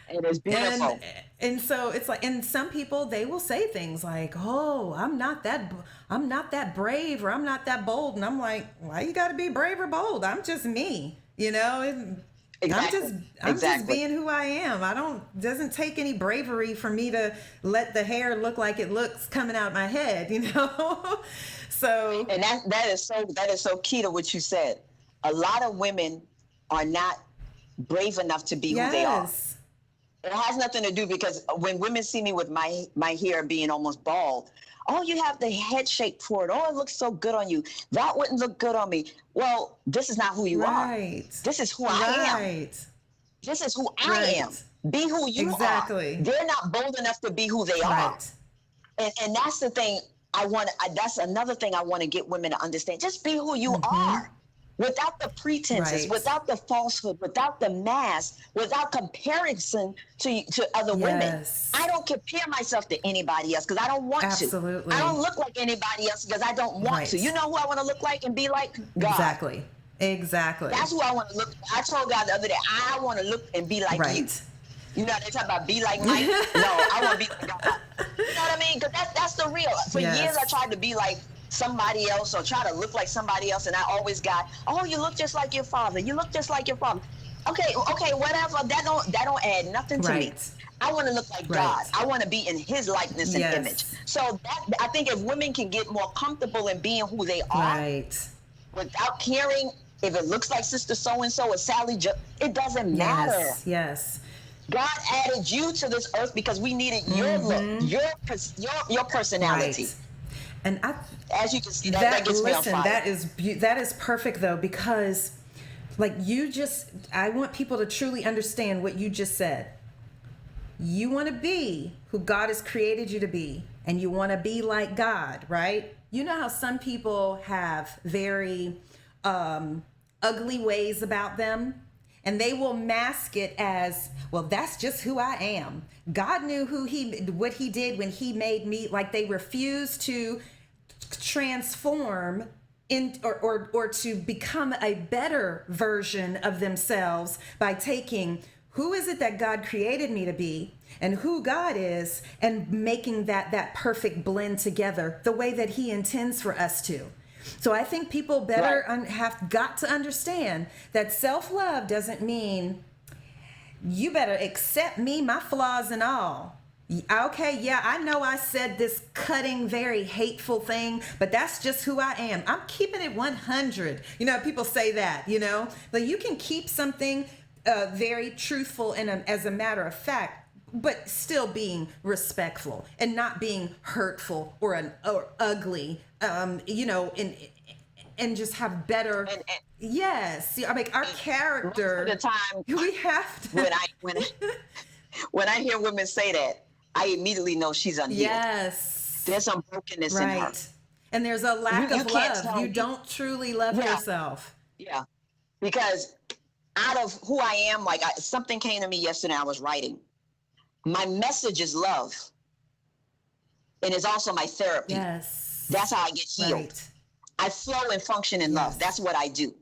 It is beautiful. And so it's like, and some people, they will say things like, oh, I'm not that brave or I'm not that bold. And I'm like, why you got to be brave or bold? I'm just me, you know? I'm just being who I am. Doesn't take any bravery for me to let the hair look like it looks coming out my head, you know? So. And that is so key to what you said. A lot of women are not brave enough to be who they are. It has nothing to do because when women see me with my hair being almost bald, oh, you have the head shape for it. Oh, it looks so good on you. That wouldn't look good on me. Well, this is not who you are. This is who I am. This is who I am. Be who you are. They're not bold enough to be who they are. And that's the thing that's another thing I want to get women to understand. Just be who you are. Without the pretenses, without the falsehood, without the mask, without comparison to other women. I don't compare myself to anybody else because I don't want to. I don't look like anybody else because I don't want to. You know who I want to look like and be like? God. Exactly. That's who I want to look. I told God the other day, I want to look and be like you. You know, they talk about be like Mike. No, I want to be like God. You know what I mean? Because that's the real. For years, I tried to be like somebody else or try to look like somebody else, and I always got, oh, you look just like your father. You look just like your father. Okay, whatever. That don't add nothing to me. I want to look like God. I want to be in His likeness and image. So I think if women can get more comfortable in being who they are, without caring if it looks like Sister So and So or Sally, it doesn't matter. God added you to this earth because we needed your look, your personality. Right. And As you can see, that gets me on fire. That is perfect though, because like I want people to truly understand what you just said. You want to be who God has created you to be, and you want to be like God, right? You know how some people have very ugly ways about them, and they will mask it as, well, that's just who I am. God knew what he did when he made me. Like, they refuse to transform or to become a better version of themselves by taking who is it that God created me to be and who God is, and making that perfect blend together the way that he intends for us to. So I think people better have got to understand that self-love doesn't mean you better accept me, my flaws and all. Okay, yeah, I know I said this cutting, very hateful thing, but that's just who I am. I'm keeping it 100. You know, people say that, but you can keep something very truthful and as a matter of fact, but still being respectful and not being hurtful or ugly, and just have better. Yes, I mean, our character. Most of the time, we have to. When I hear women say that, I immediately know she's unhealed. Yes, there's some brokenness in her, and there's a lack of love. You don't truly love yourself. Yeah, because out of who I am, something came to me yesterday. I was writing. My message is love, and it's also my therapy. Yes, that's how I get healed. Right. I flow and function in love. That's what I do.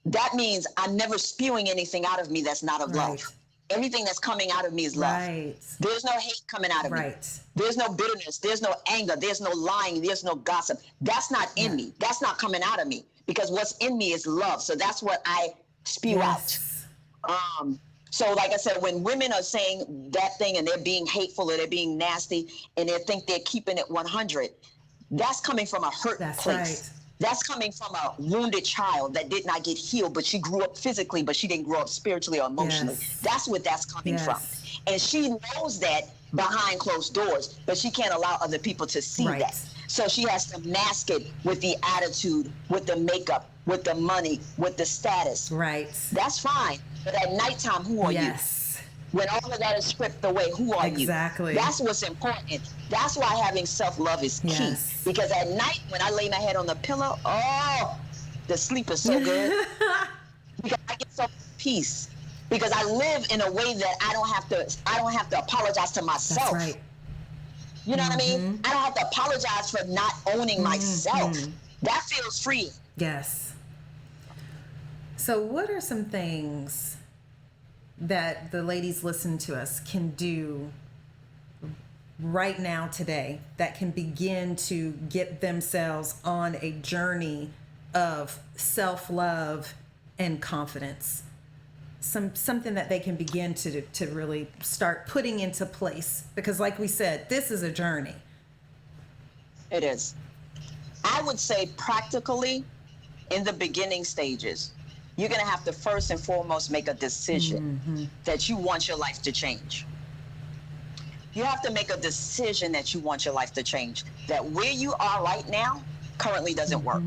That means I'm never spewing anything out of me that's not of love. Everything that's coming out of me is love. Right. There's no hate coming out of me. There's no bitterness. There's no anger. There's no lying. There's no gossip. That's not in me. That's not coming out of me, because what's in me is love. So that's what I spew out. So like I said, when women are saying that thing and they're being hateful or they're being nasty and they think they're keeping it 100, that's coming from a hurt place. Right. That's coming from a wounded child that did not get healed, but she grew up physically, but she didn't grow up spiritually or emotionally. That's what that's coming from. And she knows that behind closed doors, but she can't allow other people to see that. So she has to mask it with the attitude, with the makeup, with the money, with the status. Right. That's fine. But at nighttime, who are you? When all of that is stripped away, who are you? Exactly. That's what's important. That's why having self-love is key. Because at night, when I lay my head on the pillow, the sleep is so good. Because I get so peace. Because I live in a way that I don't have to apologize to myself. That's right. You know what I mean? I don't have to apologize for not owning myself. That feels free. Yes. So what are some things that the ladies listen to us can do right now today that can begin to get themselves on a journey of self-love and confidence? Something that they can begin to really start putting into place, because like we said, this is a journey. It is. I would say practically in the beginning stages, you're going to have to first and foremost make a decision that you want your life to change. You have to make a decision that you want your life to change, that where you are right now currently doesn't work.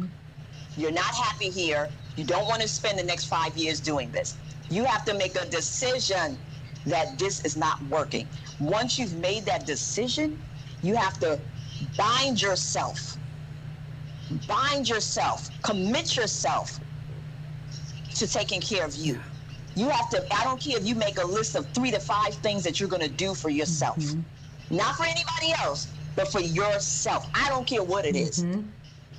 You're not happy here. You don't want to spend the next 5 years doing this. You have to make a decision that this is not working. Once you've made that decision, you have to bind yourself, commit yourself to taking care of you. You have to, I don't care if you make a list of 3 to 5 things that you're going to do for yourself. Not for anybody else, but for yourself. I don't care what it is.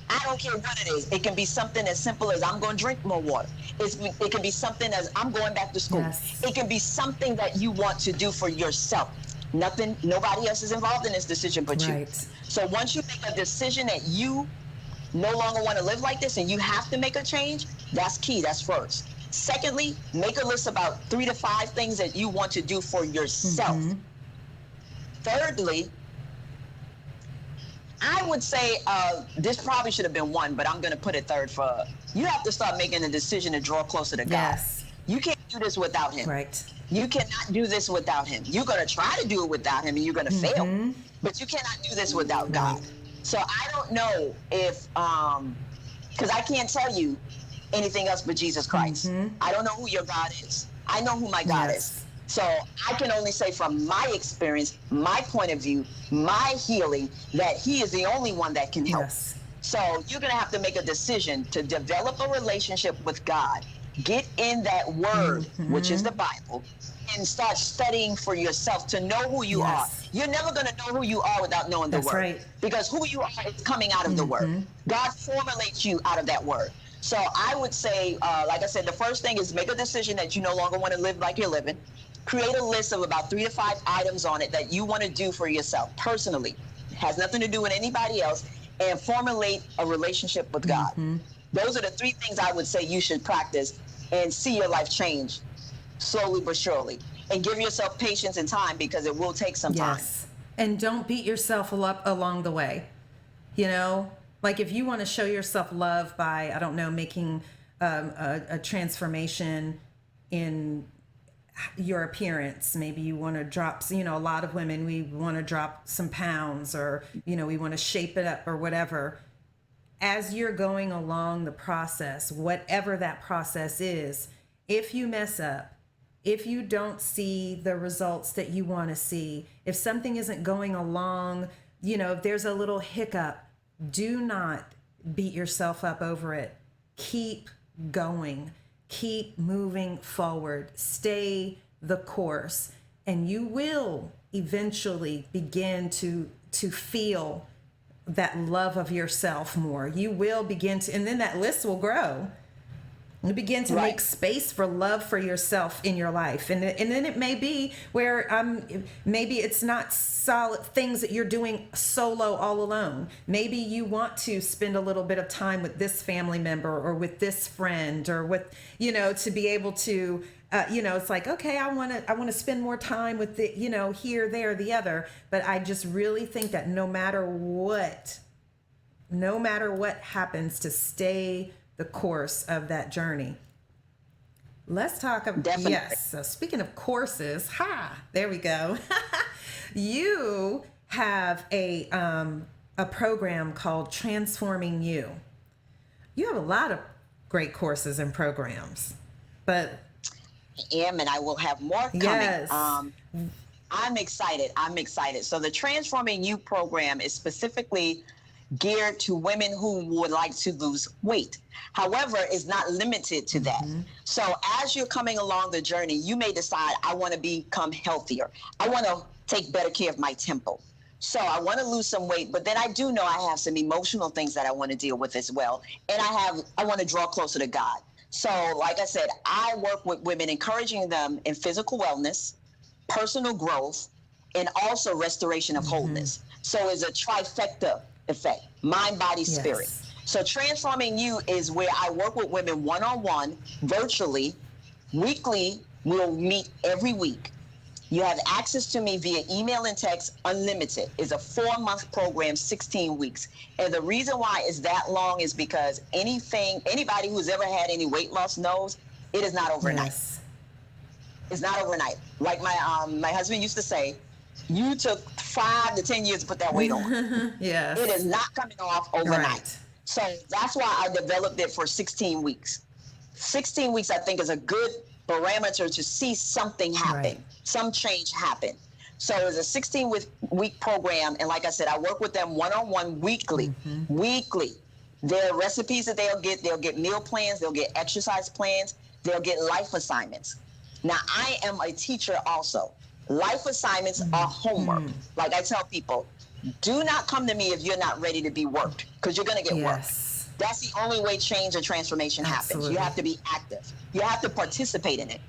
I don't care what it is. It can be something as simple as I'm going to drink more water. It can be something as I'm going back to school. It can be something that you want to do for yourself. Nobody else is involved in this decision but you. So once you make a decision that you no longer want to live like this and you have to make a change, that's key. That's first. Secondly, make a list about 3 to 5 things that you want to do for yourself. Thirdly, I would say this probably should have been 1, but I'm going to put it third for you have to start making a decision to draw closer to God. You can't do this without him. You cannot do this without him. You're going to try to do it without him and you're going to fail, but you cannot do this without God. So I don't know if, because I can't tell you anything else but Jesus Christ. I don't know who your God is. I know who my God is. So I can only say from my experience, my point of view, my healing, that he is the only one that can help. So you're going to have to make a decision to develop a relationship with God, get in that word, which is the Bible, and start studying for yourself to know who you are. You're never going to know who you are without knowing the word. Because who you are is coming out of the word. God formulates you out of that word. So I would say, like I said, the first thing is make a decision that you no longer want to live like you're living. Create a list of about 3 to 5 items on it that you want to do for yourself personally. It has nothing to do with anybody else. And formulate a relationship with God. Those are the 3 things I would say you should practice and see your life change slowly but surely. And give yourself patience and time, because it will take some time. And don't beat yourself up along the way. You know, like if you want to show yourself love by, I don't know, making a transformation in your appearance. Maybe you want to drop, you know, a lot of women, we want to drop some pounds, or, you know, we want to shape it up or whatever. As you're going along the process, whatever that process is, if you mess up, if you don't see the results that you want to see, if something isn't going along, you know, if there's a little hiccup, do not beat yourself up over it. Keep going. Keep moving forward. Stay the course, and you will eventually begin to feel that love of yourself more. You will begin to, and then that list will grow. You begin to make space for love for yourself in your life. And then it may be where maybe it's not solid things that you're doing solo all alone. Maybe you want to spend a little bit of time with this family member or with this friend, or with, you know, to be able to, you know, it's like, okay, I want to spend more time with the, you know, here, there, the other. But I just really think that no matter what happens, to stay the course of that journey. Let's talk about, yes. So speaking of courses, there we go. You have a program called Transforming You. You have a lot of great courses and programs, but I am, and I will have more coming. I'm excited. So the Transforming You program is specifically geared to women who would like to lose weight. However, it's not limited to that. So as you're coming along the journey, you may decide, I want to become healthier. I want to take better care of my temple. So I want to lose some weight, but then I do know I have some emotional things that I want to deal with as well. And I want to draw closer to God. So like I said, I work with women, encouraging them in physical wellness, personal growth, and also restoration of wholeness. So it's a trifecta effect: mind, body, spirit. So Transforming You is where I work with women one-on-one, virtually, weekly. We'll meet every week. You have access to me via email and text, unlimited. It's a 4-month program, 16 weeks. And the reason why it's that long is because anybody who's ever had any weight loss knows it is not overnight. It's not overnight. Like my husband used to say, you took 5 to 10 years to put that weight on. It is not coming off overnight. So that's why I developed it for 16 weeks. 16 weeks, I think, is a good parameter to see something happen, some change happen. So it's a 16-week program. And like I said, I work with them one-on-one weekly. There are recipes that they'll get meal plans, they'll get exercise plans, they'll get life assignments. Now, I am a teacher also. Life assignments are homework. Like I tell people, do not come to me if you're not ready to be worked, because you're going to get worked. That's the only way change and transformation happens. You have to be active. You have to participate in it.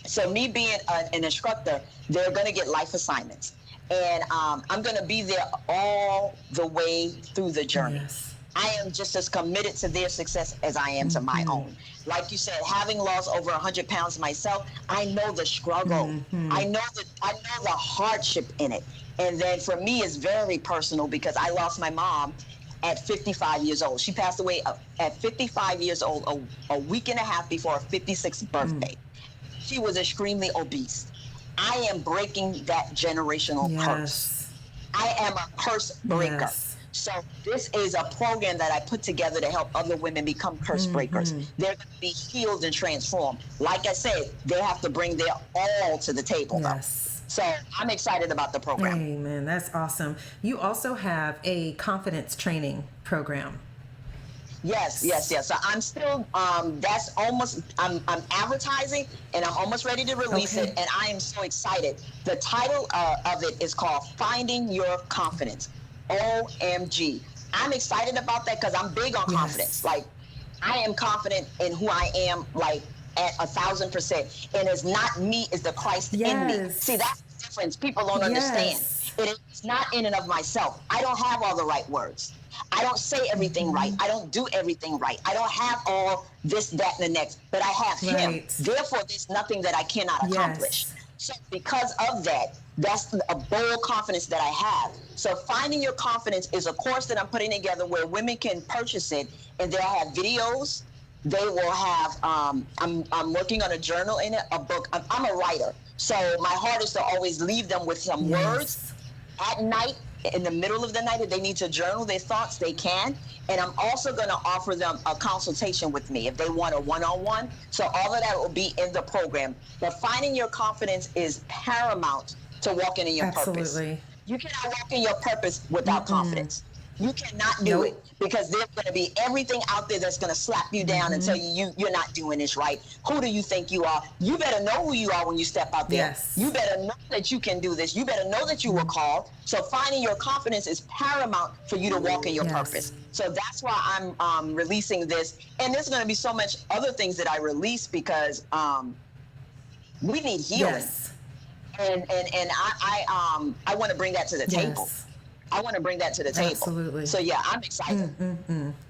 So me being an instructor, they're going to get life assignments. And I'm going to be there all the way through the journey. I am just as committed to their success as I am to my own. Like you said, having lost over 100 pounds myself, I know the struggle. I know the hardship in it. And then for me, it's very personal, because I lost my mom at 55 years old. She passed away at 55 years old, a week and a half before her 56th birthday. she was extremely obese. I am breaking that generational curse. Yes. I am a curse breaker. Yes. So this is a program that I put together to help other women become curse breakers. They're going to be healed and transformed. Like I said, they have to bring their all to the table, Yes. though. So I'm excited about the program. Amen. That's awesome. You also have a confidence training program. Yes. So I'm still, that's almost, I'm advertising and I'm almost ready to release it. And I am so excited. The title of it is called Finding Your Confidence. OMG. I'm excited about that because I'm big on confidence. Like, I am confident in who I am, like, at 1,000%. And it's not me, it's the Christ in me. See, that's the difference. People don't understand. It's not in and of myself. I don't have all the right words. I don't say everything right. I don't do everything right. I don't have all this, that, and the next, but I have him. Therefore, there's nothing that I cannot accomplish. So because of that, that's a bold confidence that I have. So Finding Your Confidence is a course that I'm putting together where women can purchase it, and they'll have videos. They will have, I'm working on a journal in it, a book. I'm a writer. So my heart is to always leave them with some words at night. In the middle of the night, if they need to journal their thoughts, they can. And I'm also going to offer them a consultation with me if they want a one-on-one. So all of that will be in the program. But Finding Your Confidence is paramount to walking in your purpose. You cannot walk in your purpose without confidence. You cannot do it because there's going to be everything out there that's going to slap you down and tell you you're not doing this right. Who do you think you are? You better know who you are when you step out there. You better know that you can do this. You better know that you were called. So Finding Your Confidence is paramount for you to walk in your purpose. So that's why I'm releasing this. And there's going to be so much other things that I release because we need healing. And I want to bring that to the table. I want to bring that to the table. Absolutely. So yeah, I'm excited.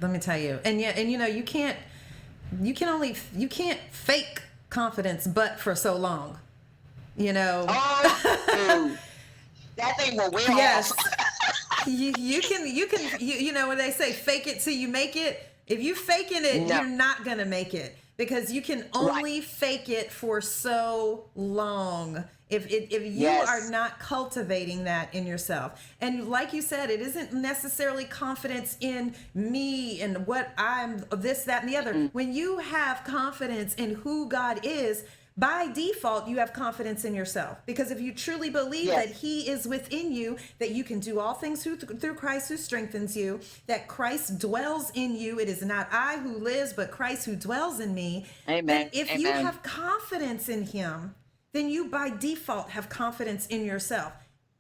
Let me tell you. And you know, you can't fake confidence but for so long. You know. Oh, that thing will wear off. you know when they say fake it till you make it, if you faking it, you're not going to make it because you can only fake it for so long. If you are not cultivating that in yourself. And like you said, it isn't necessarily confidence in me and what I'm this, that, and the other. When you have confidence in who God is, by default, you have confidence in yourself. Because if you truly believe that he is within you, that you can do all things through Christ who strengthens you, that Christ dwells in you. It is not I who lives, but Christ who dwells in me. Amen. If you have confidence in him, then you by default have confidence in yourself.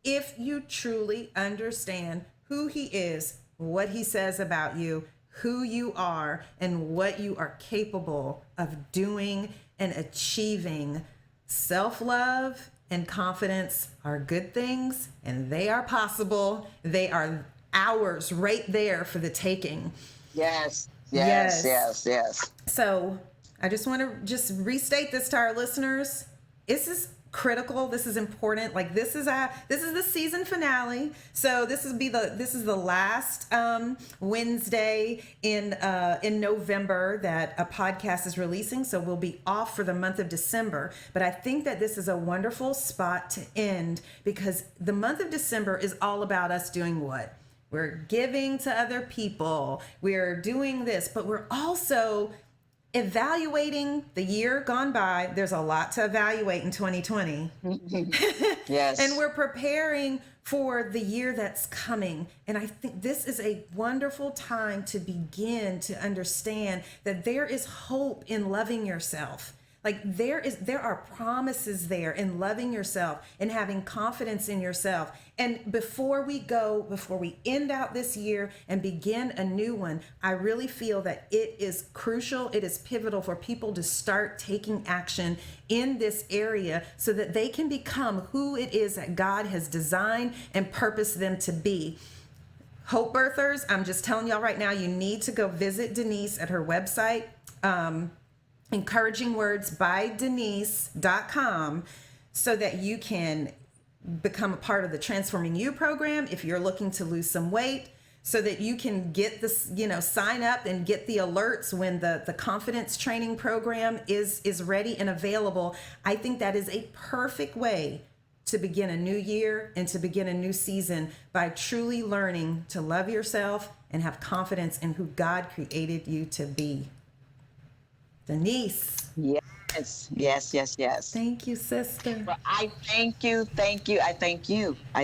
If you truly understand who he is, what he says about you, who you are, and what you are capable of doing and achieving. Self-love and confidence are good things, and they are possible. They are ours right there for the taking. Yes. So I just want to restate this to our listeners. This is critical. This is important. Like this is the season finale. So this is the last Wednesday in November that a podcast is releasing. So we'll be off for the month of December. But I think that this is a wonderful spot to end because the month of December is all about us doing what? We're giving to other people. We're doing this, but we're also evaluating the year gone by. There's a lot to evaluate in 2020. Yes. And we're preparing for the year that's coming. And I think this is a wonderful time to begin to understand that there is hope in loving yourself. Like there are promises there in loving yourself and having confidence in yourself. And before we end out this year and begin a new one, I really feel that it is crucial, it is pivotal for people to start taking action in this area so that they can become who it is that God has designed and purposed them to be. Hope birthers, I'm just telling y'all right now, you need to go visit Denise at her website. encouragingwordsbydenise.com so that you can become a part of the Transforming You program if you're looking to lose some weight, so that you can get this, sign up and get the alerts when the confidence training program is ready and available. I think that is a perfect way to begin a new year and to begin a new season by truly learning to love yourself and have confidence in who God created you to be. Denise. Yes. Thank you, sister. Well, I thank you. I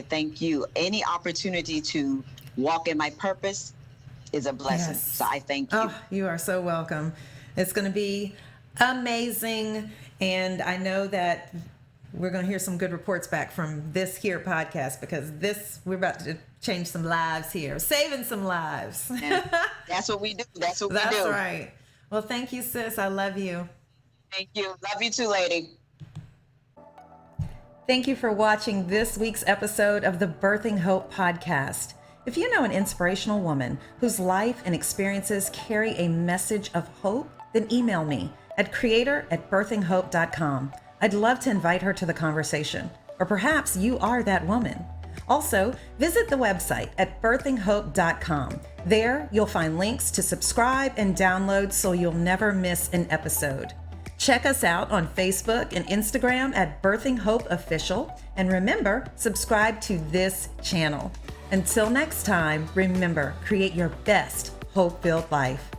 thank you. Any opportunity to walk in my purpose is a blessing. Yes. So I thank you. Oh, you are so welcome. It's going to be amazing. And I know that we're going to hear some good reports back from this here podcast, because we're about to change some lives here, saving some lives. And that's what we do. That's what we do. That's right. Well, thank you, sis. I love you. Thank you. Love you too, lady. Thank you for watching this week's episode of the Birthing Hope podcast. If you know an inspirational woman whose life and experiences carry a message of hope, then email me at creator@birthinghope.com. I'd love to invite her to the conversation, or perhaps you are that woman. Also, visit the website at birthinghope.com. There, you'll find links to subscribe and download so you'll never miss an episode. Check us out on Facebook and Instagram at Birthing Hope Official. And remember, subscribe to this channel. Until next time, remember, create your best hope-filled life.